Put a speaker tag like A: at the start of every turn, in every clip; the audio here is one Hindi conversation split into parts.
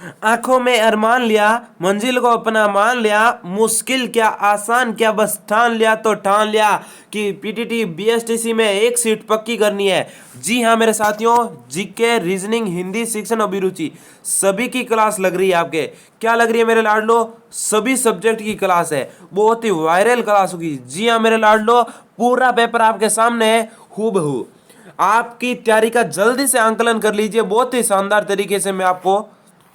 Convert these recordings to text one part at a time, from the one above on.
A: आंखों में अरमान लिया, मंजिल को अपना मान लिया, मुश्किल क्या आसान क्या बस ठान लिया तो ठान लिया कि पीटीटी बीएसटीसी में एक सीट पक्की करनी है। जी हाँ मेरे साथियों, जीके, रीजनिंग, हिंदी, शिक्षण, अभिरुचि सभी की क्लास लग रही है। आपके क्या लग रही है मेरे लाडलो? सभी सब्जेक्ट की क्लास है, बहुत ही वायरल क्लास होगी। जी हाँ मेरे लाडलो, पूरा पेपर आपके सामने है हूबहू। आपकी तैयारी का जल्दी से आंकलन कर लीजिए, बहुत ही शानदार तरीके से मैं आपको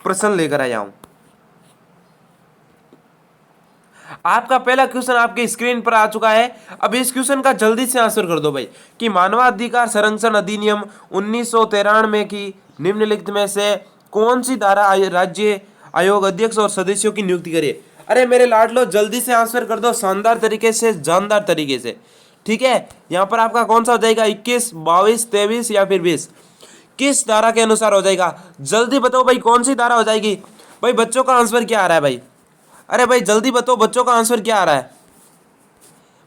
A: प्रश्न लेकर आया हूं। आपका पहला क्वेश्चन आपकी स्क्रीन पर आ चुका है। अब इस क्वेश्चन का जल्दी से आंसर कर दो भाई कि मानवाधिकार संरक्षण अधिनियम 1993 की निम्नलिखित में से कौन सी धारा राज्य आयोग अध्यक्ष और सदस्यों की नियुक्ति करे। अरे मेरे लाडलो, जल्दी से आंसर कर दो, शानदार तरीके से, जानदार तरीके से। ठीक है, यहां पर आपका कौन सा हो जाएगा? 21, 22, 23 या फिर 20? किस धारा के अनुसार हो जाएगा? जल्दी बताओ भाई, कौन सी धारा हो जाएगी? भाई बच्चों का आंसर क्या आ रहा है भाई? अरे भाई जल्दी बताओ, बच्चों का आंसर क्या आ रहा है?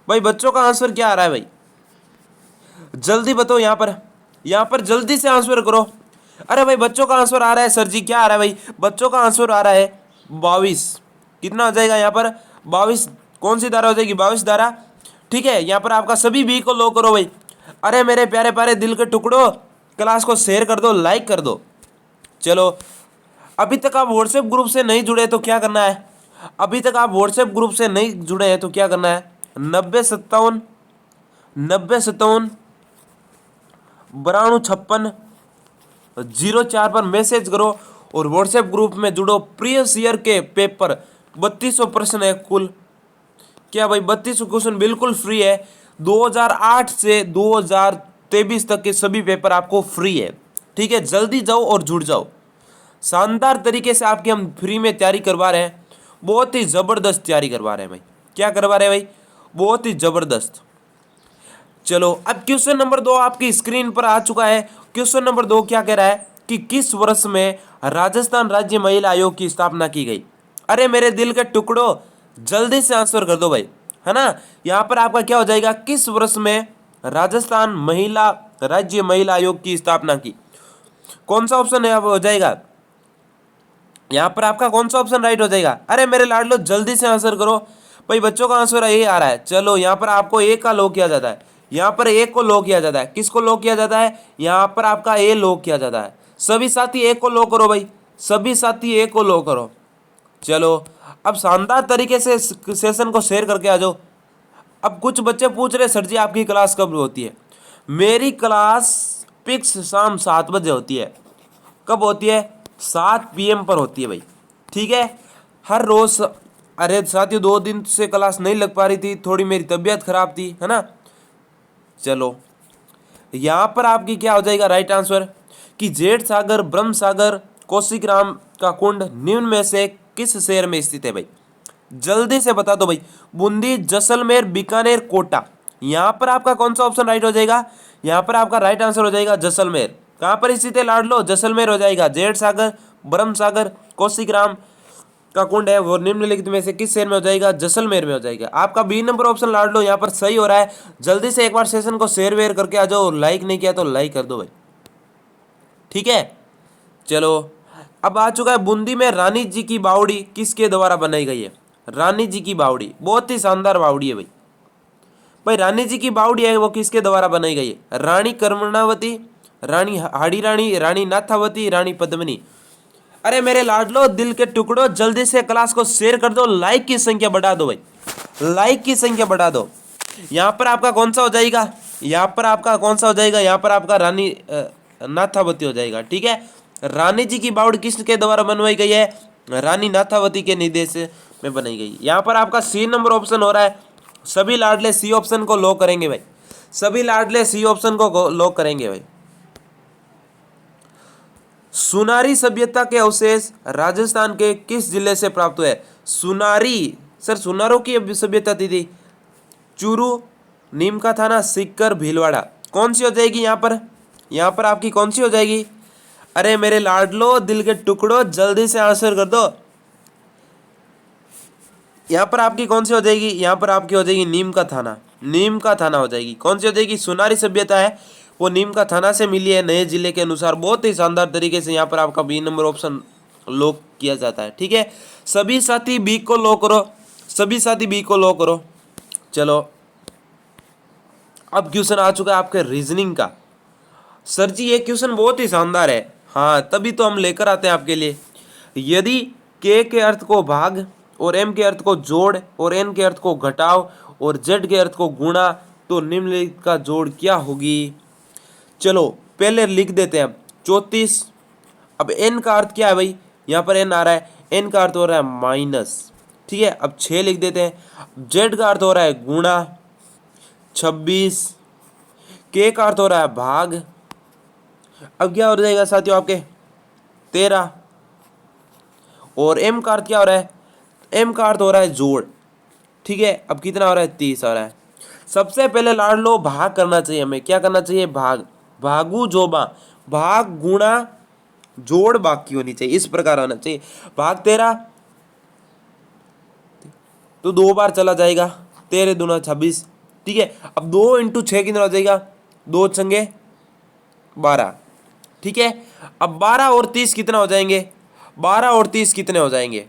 A: भाई बच्चों का आंसर क्या आ रहा है भाई? जल्दी बताओ, यहां पर जल्दी से आंसर करो। अरे भाई बच्चों का आंसर आ रहा है सर जी, क्या आ रहा है भाई? बच्चों का आंसर आ रहा है 22। कितना हो जाएगा यहाँ पर? 22। कौन सी धारा हो जाएगी? 22 धारा। ठीक है, यहाँ पर आपका सभी बी को लो करो भाई। अरे मेरे प्यारे प्यारे दिल के टुकड़ो, क्लास को शेयर कर दो, लाइक कर दो। चलो, अभी तक आप व्हाट्सएप ग्रुप से नहीं जुड़े तो क्या करना है? अभी तक आप व्हाट्सएप ग्रुप से नहीं जुड़े हैं तो क्या करना है? 90 57 92 56 0 4 पर मैसेज करो और व्हाट्सएप ग्रुप में जुड़ो। प्रीवियस ईयर के पेपर 3200 प्रश्न है कुल। क्या भाई? 3200 क्वेश्चन बिल्कुल फ्री है। 2008 से 2023 तक के सभी पेपर आपको फ्री है। ठीक है, जल्दी जाओ और जुड़ जाओ। शानदार तरीके से आपकी हम फ्री में तैयारी करवा रहे हैं, बहुत ही जबरदस्त तैयारी करवा रहे हैं भाई। क्या करवा रहे हैं भाई? बहुत ही जबरदस्त। चलो, अब क्वेश्चन नंबर 2 आपकी स्क्रीन पर आ चुका है। क्वेश्चन नंबर 2 क्या कह रहा है कि किस वर्ष में राजस्थान राज्य महिला आयोग की स्थापना की गई? अरे मेरे दिल के टुकड़ो, जल्दी से आंसर कर दो भाई, है ना। यहां पर आपका क्या हो जाएगा? किस वर्ष में राजस्थान राज्य महिला आयोग की स्थापना की? कौन सा ऑप्शन है अब हो जाएगा? यहां पर आपका कौन सा ऑप्शन राइट हो जाएगा? अरे मेरे लाडलो, जल्दी से आंसर करो भाई, बच्चों का आंसर यही आ रहा है। चलो, यहां पर आपको ए का लो किया जाता है, यहां पर ए को लो किया जाता है। किसको लो किया जाता है? यहां पर आपका ए लो किया जाता है। सभी साथी ए को लो करो भाई, सभी साथी ए को लो करो। चलो, अब शानदार तरीके से सेशन को शेयर करके आ जाओ। अब कुछ बच्चे पूछ रहे सर जी आपकी क्लास कब होती है? मेरी क्लास फिक्स शाम 7 बजे होती है। कब होती है? 7 PM पर होती है भाई। ठीक है, हर रोज। अरे साथियों, 2 दिन से क्लास नहीं लग पा रही थी, थोड़ी मेरी तबीयत खराब थी, है ना। चलो, यहां पर आपकी क्या हो जाएगा राइट आंसर कि जेठ सागर, ब्रह्म सागर, कौशिक राम का कुंड निम्न में से किस शहर में स्थित है भाई? जल्दी से बता दो भाई। बूंदी, जैसलमेर, बीकानेर, कोटा। यहां पर आपका कौन सा ऑप्शन राइट हो जाएगा? यहां पर आपका राइट आंसर हो जाएगा जैसलमेर। कहां पर स्थित है लाडलो? जैसलमेर हो जाएगा। जेठ सागर, ब्रह्म सागर, कौशिक राम का कुंड है वो निम्नलिखित में से किस शहर में हो जाएगा? जैसलमेर में हो जाएगा। आपका बी नंबर ऑप्शन लाडलो यहाँ पर सही हो रहा है। जल्दी से एक बार सेशन को शेयर वेयर करके आ जाओ, लाइक नहीं किया तो लाइक कर दो भाई। ठीक है, चलो, अब आ चुका है बूंदी में रानी जी की बावड़ी किसके द्वारा बनाई गई है? रानी जी की बावड़ी बहुत ही शानदार बावड़ी है भाई। भाई रानी जी की बावड़ी है वो किसके द्वारा बनाई गई है? रानी कर्मणावती, रानी हाड़ी रानी, रानी नाथावती, रानी पद्मिनी। अरे मेरे लाडलो दिल के टुकड़ो, जल्दी से क्लास को शेयर कर दो, लाइक की संख्या बढ़ा दो भाई, लाइक की संख्या बढ़ा दो। यहाँ पर आपका कौन सा हो जाएगा? यहाँ पर आपका कौन सा हो जाएगा? यहाँ पर आपका रानी नाथावती हो जाएगा। ठीक है, रानी जी की बावड़ी किसके द्वारा बनवाई गई है? रानी नाथावती के निर्देश में बनाई गई। यहाँ पर आपका सी नंबर ऑप्शन हो रहा है। सभी लाडले सी ऑप्शन को लो करेंगे भाई, सभी लाडले सी ऑप्शन को लो करेंगे भाई। सुनारी सभ्यता के अवशेष राजस्थान के किस जिले से प्राप्त हुए? सुनारी, सर सुनारों की सभ्यता थी। चूरू, नीम का थाना, सिक्कर, भीलवाड़ा। कौन सी हो जाएगी यहाँ पर? यहाँ पर आपकी कौन सी हो जाएगी? अरे मेरे लाडलो दिल के टुकड़ो, जल्दी से आंसर कर दो। यहाँ पर आपकी कौन सी हो जाएगी? यहाँ पर आपकी हो जाएगी नीम का थाना, नीम का थाना हो जाएगी। कौन सी हो जाएगी? सुनारी सभ्यता है वो नीम का थाना से मिली है नए जिले के अनुसार। बहुत ही शानदार तरीके से यहाँ पर आपका बी नंबर ऑप्शन लॉक किया जाता है। ठीक है, सभी साथी बी को लॉक करो, सभी साथी बी को लॉक करो। चलो अब क्वेश्चन आ चुका है आपके रीजनिंग का। सर जी ये क्वेश्चन बहुत ही शानदार है, हाँ तभी तो हम लेकर आते हैं आपके लिए। यदि के अर्थ को भाग और एम के अर्थ को जोड़ और एन के अर्थ को घटाव और जेड के अर्थ को गुणा तो निम्नलिखित का जोड़ क्या होगी। चलो पहले लिख देते हैं। 34। अब एन का अर्थ क्या है भाई, यहाँ पर एन आ रहा है, एन का अर्थ हो रहा है माइनस। ठीक है, अब 6 लिख देते हैं। जेड का अर्थ हो रहा है गुणा 26, के का अर्थ हो रहा है भाग, अब क्या हो जाएगा साथियों आपके 13, और एम का अर्थ क्या हो रहा है, एम का अर्थ हो रहा है जोड़। ठीक है, अब कितना हो रहा है 30 हो रहा है। सबसे पहले लाड लो भाग करना चाहिए, हमें क्या करना चाहिए, भाग, भागू जोबा, भाग गुणा जोड़ बाकी होनी चाहिए, इस प्रकार होना चाहिए। भाग 13 तो 2 बार चला जाएगा, 13 दूना 26। ठीक है, अब 2 इंटू 6 कितना हो जाएगा, 2 छंगे 12। ठीक है, अब 12 और 30 कितना हो जाएंगे, 12 और 30 कितने हो जाएंगे,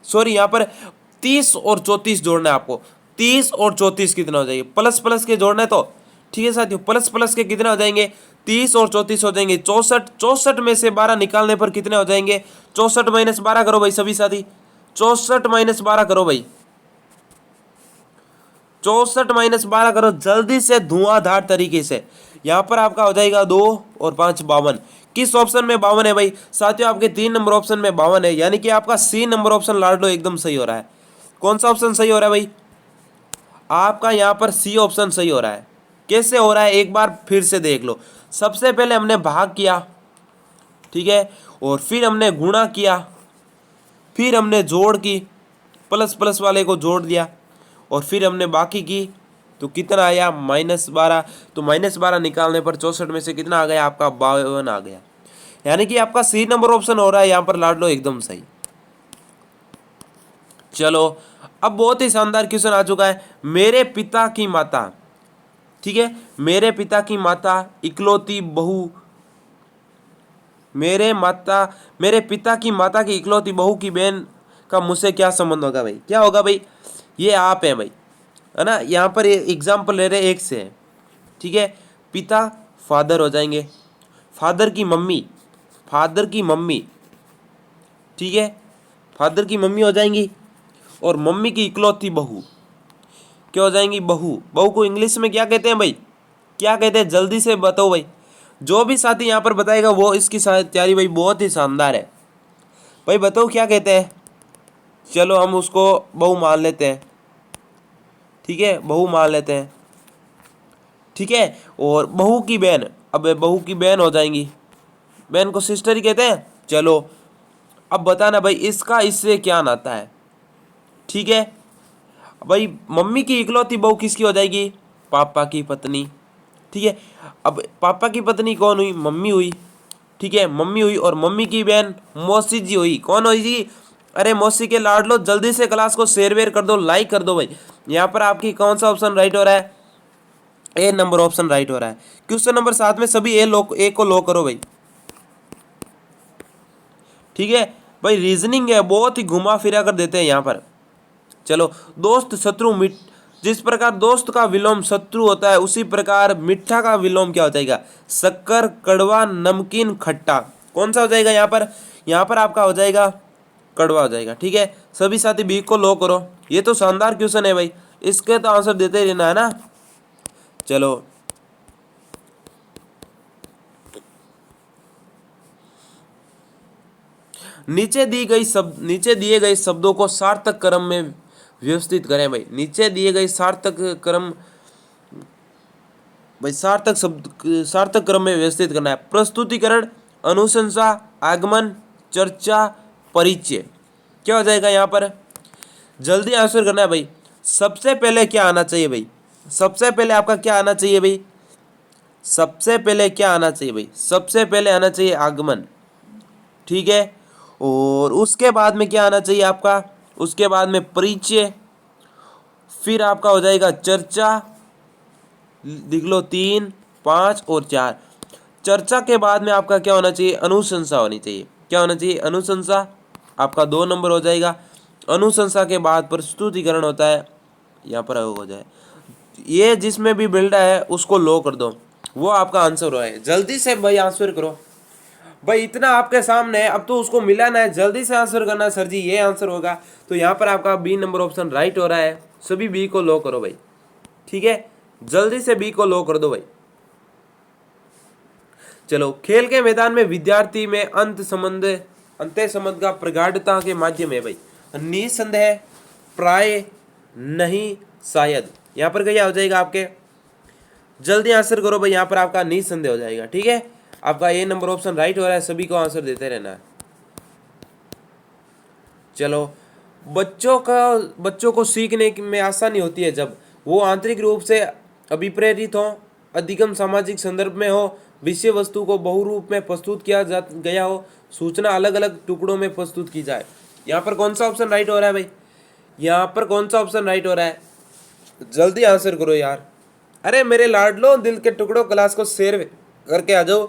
A: सॉरी यहाँ पर 30 और 34 जोड़ना है आपको। 30 और 34 कितना हो जाएंगे, प्लस प्लस के जोड़ना है तो। ठीक है साथियों, प्लस प्लस के कितने हो जाएंगे, 30 और 34 हो जाएंगे 64। 64 में से 12 निकालने पर कितने हो जाएंगे, 64 माइनस 12 करो भाई सभी साथी, 64 माइनस 12 करो भाई, 64 माइनस 12 करो जल्दी से धुआंधार तरीके से। यहाँ पर आपका हो जाएगा 2 और 5 52। किस ऑप्शन में 52 है भाई साथियों, आपके 3 नंबर ऑप्शन में 52 है, यानी कि आपका सी नंबर ऑप्शन लाडलो एकदम सही हो रहा है। कौन सा ऑप्शन सही हो रहा है भाई, आपका यहाँ पर सी ऑप्शन सही हो रहा है। कैसे हो रहा है एक बार फिर से देख लो। सबसे पहले हमने भाग किया, ठीक है, और फिर हमने गुणा किया, फिर हमने जोड़ की, प्लस प्लस वाले को जोड़ दिया, और फिर हमने बाकी की तो कितना आया -12। तो -12 निकालने पर 64 में से कितना आ गया आपका 52 आ गया, यानी कि आपका सी नंबर ऑप्शन हो रहा है यहाँ पर लाडलो एकदम सही। चलो अब बहुत ही शानदार क्वेश्चन आ चुका है। मेरे पिता की माता, ठीक है, मेरे पिता की माता इकलौती बहू, मेरे पिता की माता की इकलौती बहू की बहन का मुझसे क्या संबंध होगा भाई, क्या होगा भाई, ये आप है भाई, है ना। यहाँ पर एग्जाम्पल ले रहे एक से है, ठीक है। पिता फादर हो जाएंगे, फादर की मम्मी, ठीक है, फादर की मम्मी हो जाएंगी, और मम्मी की इकलौती बहू क्या हो जाएंगी, बहू को इंग्लिश में क्या कहते हैं भाई, क्या कहते हैं जल्दी से बताओ भाई। जो भी साथी यहाँ पर बताएगा वो इसकी तैयारी भाई बहुत ही शानदार है भाई, बताओ क्या कहते हैं। चलो हम उसको बहू मान लेते हैं, ठीक है, बहू मान लेते हैं, ठीक है। और बहू की बहन, अब बहू की बहन हो जाएंगी, बहन को सिस्टर ही कहते हैं। चलो अब बताना भाई इसका इससे क्या नाता है, ठीक है भाई। मम्मी की इकलौती बहू किसकी हो जाएगी, पापा की पत्नी, ठीक है। अब पापा की पत्नी कौन हुई, मम्मी हुई, ठीक है, मम्मी हुई, और मम्मी की बहन मौसी जी हुई, कौन हुई जी, अरे मौसी के लाड लो, जल्दी से क्लास को शेयर वेयर कर दो, लाइक कर दो भाई। यहाँ पर आपकी कौन सा ऑप्शन राइट हो रहा है, ए नंबर ऑप्शन राइट हो रहा है। क्वेश्चन नंबर 7 में सभी ए को लो करो भाई, ठीक है भाई। रीजनिंग है, बहुत ही घुमा फिरा कर देते हैं यहाँ पर। चलो दोस्त शत्रु मिट, जिस प्रकार दोस्त का विलोम शत्रु होता है उसी प्रकार मिठा का विलोम क्या हो जाएगा, शक्कर, कड़वा, नमकीन, खट्टा। कौन सा हो जाएगा यहाँ पर आपका हो जाएगा कड़वा हो जाएगा, ठीक है। सभी साथी बी को लो करो। ये तो शानदार क्वेश्चन है भाई, इसके तो आंसर देते ही रहना है ना। चलो नीचे दिए गए शब्दों को सार्थक क्रम में व्यवस्थित करें भाई। नीचे दिए गए सार्थक क्रम भाई, सार्थक क्रम में व्यवस्थित करना है। प्रस्तुतिकरण, अनुशंसा, आगमन, चर्चा, परिचय, क्या हो जाएगा यहाँ पर, जल्दी आंसर करना है भाई। सबसे पहले क्या आना चाहिए भाई, सबसे पहले आपका क्या आना चाहिए भाई, सबसे पहले क्या आना चाहिए भाई, सबसे पहले आना चाहिए आगमन, ठीक है। और उसके बाद में क्या आना चाहिए आपका, उसके बाद में परिचय, फिर आपका हो जाएगा चर्चा, लिख लो 3, 5 और 4। चर्चा के बाद में आपका क्या होना चाहिए, अनुशंसा होनी चाहिए। क्या होना चाहिए, अनुशंसा, आपका 2 नंबर हो जाएगा। अनुशंसा के बाद प्रस्तुतिकरण होता है, यहाँ पर हो जाए। ये जिसमें भी बिल्डा है उसको लो कर दो, वो आपका आंसर हुआ है। जल्दी से भाई आंसर करो, भाई इतना आपके सामने है, अब तो उसको मिलाना है, जल्दी से आंसर करना। सर जी ये आंसर होगा, तो यहाँ पर आपका बी नंबर ऑप्शन राइट हो रहा है। सभी बी को लो करो भाई, ठीक है, जल्दी से बी को लो कर दो भाई। चलो, खेल के मैदान में विद्यार्थी में अंत संबंध का प्रगाढ़ता के माध्यम है भाई। निसंदेह, प्राय, नहीं, शायद, यहाँ पर क्या हो जाएगा आपके, जल्दी आंसर करो भाई, यहाँ पर आपका निसंदेह हो जाएगा। ठीक है, आपका ए नंबर ऑप्शन राइट हो रहा है, सभी को आंसर देते रहना है। चलो, बच्चों को सीखने में आसानी होती है जब वो आंतरिक रूप से अभिप्रेरित हो, अधिगम सामाजिक संदर्भ में हो, विषय वस्तु को बहुरूप में प्रस्तुत किया गया हो, सूचना अलग अलग टुकड़ों में प्रस्तुत की जाए। यहाँ पर कौन सा ऑप्शन राइट हो रहा है भाई, यहाँ पर कौन सा ऑप्शन राइट हो रहा है, जल्दी आंसर करो यार। अरे मेरे लाडलो, दिल के टुकड़ों, क्लास को शेयर करके आ जाओ।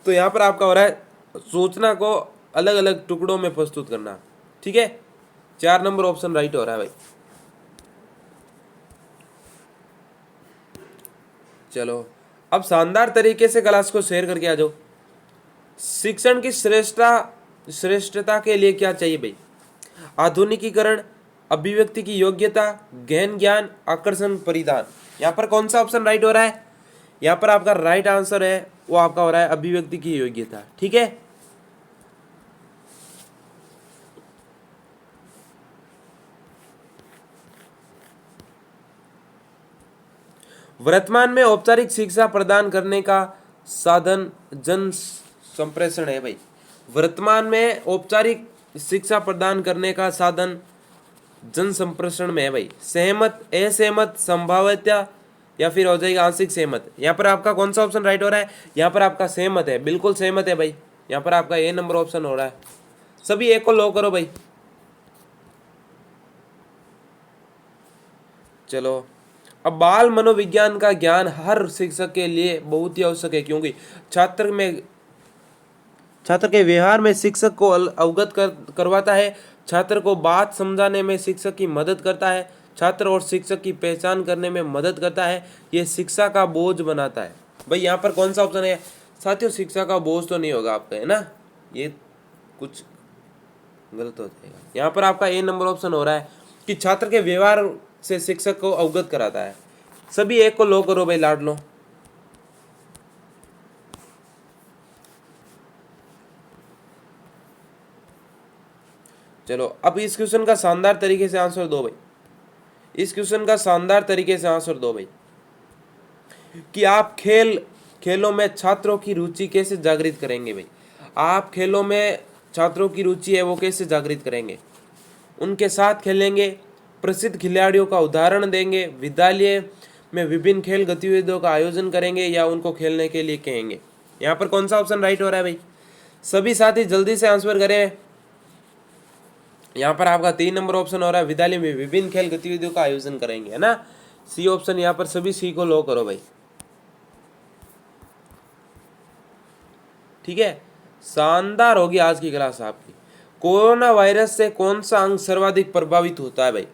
A: तो यहाँ पर आपका हो रहा है सूचना को अलग अलग टुकड़ों में प्रस्तुत करना। ठीक है, 4 नंबर ऑप्शन राइट हो रहा है भाई। चलो, अब शानदार तरीके से क्लास को शेयर करके आ जाओ। शिक्षण की श्रेष्ठता के लिए क्या चाहिए भाई, आधुनिकीकरण, अभिव्यक्ति की योग्यता, गहन ज्ञान, आकर्षण, परिधान। यहाँ पर कौन सा ऑप्शन राइट हो रहा है, यहाँ पर आपका राइट आंसर है वो आपका हो रहा है अभिव्यक्ति की योग्यता। ठीक है, वर्तमान में औपचारिक शिक्षा प्रदान करने का साधन जन संप्रेषण है भाई। वर्तमान में औपचारिक शिक्षा प्रदान करने का साधन जन संप्रेषण में है भाई। सहमत, असहमत, संभाव्यता, या फिर हो जाएगा आंशिक सहमत। यहाँ पर आपका कौन सा ऑप्शन राइट हो रहा है, यहाँ पर आपका सहमत है, बिल्कुल सहमत है भाई। यहाँ पर आपका ए नंबर ऑप्शन हो रहा है, सभी ए को लो करो भाई। चलो, अब बाल मनोविज्ञान का ज्ञान हर शिक्षक के लिए बहुत ही आवश्यक है, क्योंकि छात्र के व्यवहार में शिक्षक को अवगत करवाता है, छात्र को बात समझाने में शिक्षक की मदद करता है, छात्र और शिक्षक की पहचान करने में मदद करता है, ये शिक्षा का बोझ बनाता है। भाई यहाँ पर कौन सा ऑप्शन है साथियों, शिक्षा का बोझ तो नहीं होगा आपका, है ना, ये कुछ गलत हो जाएगा। यहाँ पर आपका ए नंबर ऑप्शन हो रहा है कि छात्र के व्यवहार से शिक्षक को अवगत कराता है। सभी एक को लो करो भाई, लाड लो। चलो, अब इस क्वेश्चन का शानदार तरीके से आंसर दो भाई, इस क्वेश्चन का शानदार तरीके से आंसर दो भाई कि आप खेलों में छात्रों की रुचि कैसे जागृत करेंगे भाई। आप खेलों में छात्रों की रुचि है वो कैसे जागृत करेंगे, उनके साथ खेलेंगे, प्रसिद्ध खिलाड़ियों का उदाहरण देंगे, विद्यालय में विभिन्न खेल गतिविधियों का आयोजन करेंगे, या उनको खेलने के लिए कहेंगे। यहाँ पर कौन सा ऑप्शन राइट हो रहा है भाई, सभी साथी जल्दी से आंसर करें। यहाँ पर आपका 3 नंबर ऑप्शन हो रहा है, विद्यालय में विभिन्न खेल गतिविधियों का आयोजन करेंगे, है ना, सी ऑप्शन। यहाँ पर सभी सी को लो करो भाई। ठीक है, शानदार होगी आज की क्लास आपकी। कोरोना वायरस से कौन सा अंग सर्वाधिक प्रभावित होता है भाई,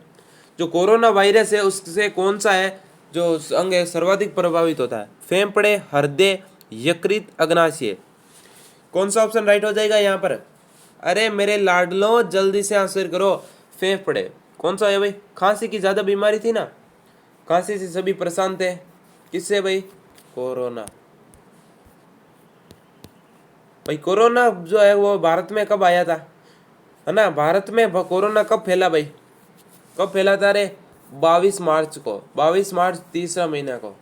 A: जो कोरोना वायरस है उससे कौन सा है जो अंग है सर्वाधिक प्रभावित होता है, फेफड़े, हृदय, यकृत, अग्नाशय। कौन सा ऑप्शन राइट हो जाएगा यहाँ पर, अरे मेरे लाडलो जल्दी से आंसर करो, फेफड़े। कौन सा है भाई, खांसी की ज्यादा बीमारी थी ना, खांसी से सभी परेशान थे, किससे भाई, कोरोना। भाई कोरोना जो है वो भारत में कब आया था, है ना, भारत में कोरोना कब फैला भाई, कब फैला था रे, 22 मार्च को, 22 मार्च तीसरा महीना को।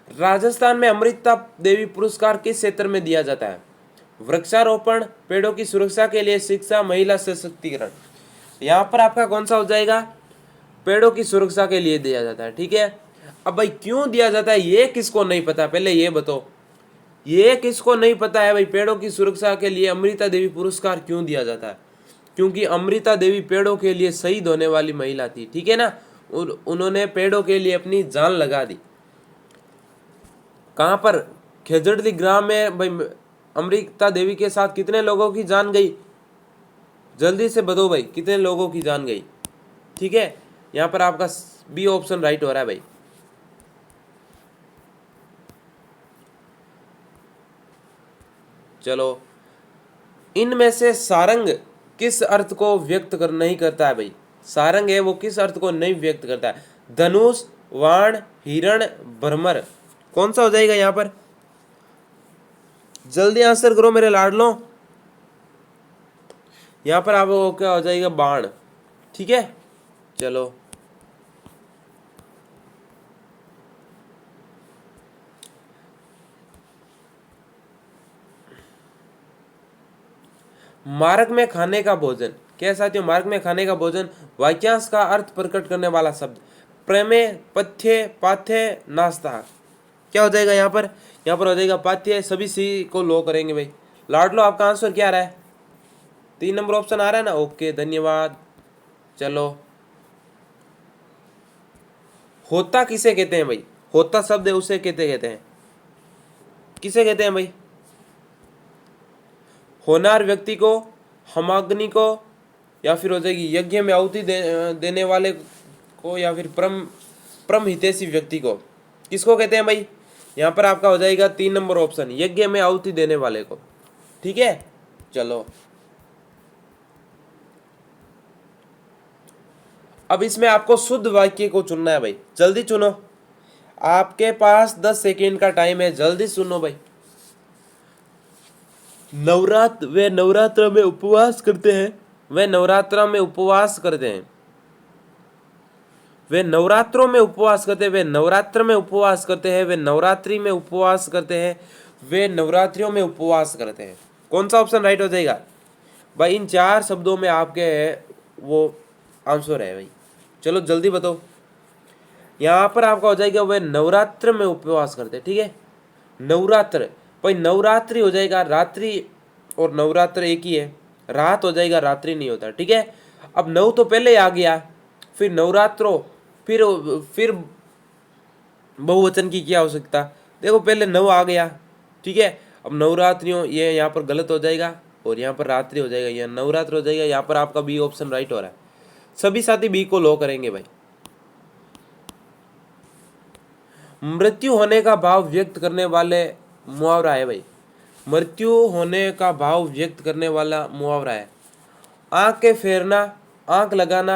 A: राजस्थान में अमृता देवी पुरस्कार किस क्षेत्र में दिया जाता है, वृक्षारोपण, पेड़ों की सुरक्षा के लिए, शिक्षा, महिला सशक्तिकरण। यहाँ पर आपका कौन सा हो जाएगा, पेड़ों की सुरक्षा के लिए दिया जाता है। ठीक है, अब भाई क्यों दिया जाता है ये किसको नहीं पता, पहले ये बताओ, ये किसको नहीं पता है भाई, पेड़ों की सुरक्षा के लिए अमृता देवी पुरस्कार क्यों दिया जाता है, क्योंकि अमृता देवी पेड़ों के लिए शहीद होने वाली महिला थी। ठीक है ना, और उन्होंने पेड़ों के लिए अपनी जान लगा दी। कहाँ पर? खेजड़ली ग्राम में भाई अमृता देवी के साथ कितने लोगों की जान गई? जल्दी से बताओ भाई, कितने लोगों की जान गई? ठीक है, यहाँ पर आपका बी ऑप्शन राइट हो रहा है भाई। चलो, इनमें से सारंग किस अर्थ को व्यक्त कर नहीं करता है भाई? सारंग है वो किस अर्थ को नहीं व्यक्त करता है? धनुष, वाण, हिरण, भ्रमर, कौन सा हो जाएगा यहाँ पर? जल्दी आंसर करो मेरे लाडलो। यहाँ पर आपको क्या हो जाएगा? बाण। ठीक है, चलो मार्ग में खाने का भोजन, क्या साथियों? मार्ग में खाने का भोजन वाक्यांश का अर्थ प्रकट करने वाला शब्द। प्रेमे, पथ्य, पाथ्य, नाश्ता, क्या हो जाएगा यहाँ पर? यहाँ पर हो जाएगा पाथ्य। सभी सी को लो करेंगे भाई। लाडलो आपका आंसर क्या आ रहा है? 3 नंबर ऑप्शन आ रहा है ना? ओके, धन्यवाद। चलो, होता किसे कहते हैं भाई? होता शब्द है उसे कहते हैं, किसे कहते हैं भाई? होनार व्यक्ति को, हमाग्नि को, या फिर हो जाएगी यज्ञ में आहुति देने वाले को, या फिर परम हितैषी व्यक्ति को, किसको कहते हैं भाई? यहाँ पर आपका हो जाएगा 3 नंबर ऑप्शन, यज्ञ में आहुति देने वाले को। ठीक है, चलो अब इसमें आपको शुद्ध वाक्य को चुनना है भाई। जल्दी चुनो, आपके पास 10 सेकेंड का टाइम है, जल्दी सुनो भाई। वे नवरात्र में उपवास करते हैं। वे नवरात्र में उपवास करते हैं। वे नवरात्रों में उपवास करते हैं। वे नवरात्र में उपवास करते हैं। वे नवरात्रि में उपवास करते हैं। वे नवरात्रियों में उपवास करते हैं। कौन सा ऑप्शन राइट हो जाएगा भाई? इन 4 शब्दों में आपके वो आंसर है भाई। चलो जल्दी बताओ। यहाँ पर आपका हो जाएगा वे नवरात्र में उपवास करते हैं। ठीक है, नवरात्र भाई, नवरात्रि हो जाएगा रात्रि, और नवरात्र एक ही है, रात हो जाएगा, रात्रि नहीं होता। ठीक है, अब नव तो पहले आ गया, फिर नवरात्रो, फिर बहुवचन की क्या आवश्यकता? देखो पहले नव आ गया। ठीक है, अब नवरात्रियों, ये यहाँ पर गलत हो जाएगा, और यहाँ पर रात्रि हो जाएगा, यहाँ नवरात्र हो जाएगा। यहाँ पर आपका बी ऑप्शन राइट हो रहा है। सभी साथी बी को लो करेंगे भाई। मृत्यु होने का भाव व्यक्त करने वाले मुहावरा है भाई। मृत्यु होने का भाव व्यक्त करने वाला मुहावरा है। आंख के फेरना, आंख लगाना,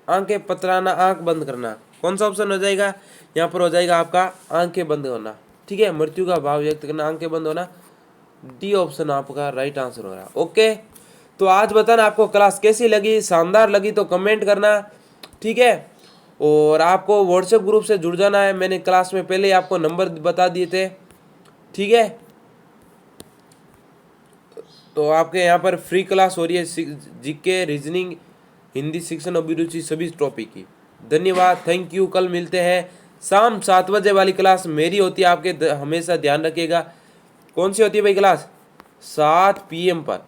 A: आंखें पतराना, आंख बंद करना, कौन सा ऑप्शन हो जाएगा? यहाँ पर हो जाएगा आपका आंखें बंद होना। ठीक है, मृत्यु का भाव व्यक्त करना, आंखें बंद होना, डी ऑप्शन आपका राइट आंसर हो रहा है। ओके, तो आज बताना आपको क्लास कैसी लगी? शानदार लगी तो कमेंट करना। ठीक है, और आपको व्हाट्सएप ग्रुप से जुड़ जाना है। मैंने क्लास में पहले ही आपको नंबर बता दिए थे। ठीक है, तो आपके यहाँ पर फ्री क्लास हो रही है जीके, रीजनिंग, हिंदी, शिक्षण, अभिरुचि, सभी टॉपिक की। धन्यवाद, थैंक यू। कल मिलते हैं शाम 7 बजे वाली क्लास मेरी होती है, आपके हमेशा ध्यान रखिएगा। कौन सी होती है भाई क्लास? 7 PM पर।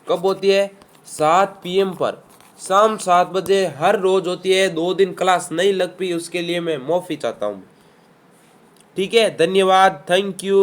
A: कब होती है? 7 PM पर, शाम 7 बजे हर रोज होती है। 2 दिन क्लास नहीं लग पाई, उसके लिए मैं माफी चाहता हूँ। ठीक है, धन्यवाद, थैंक यू।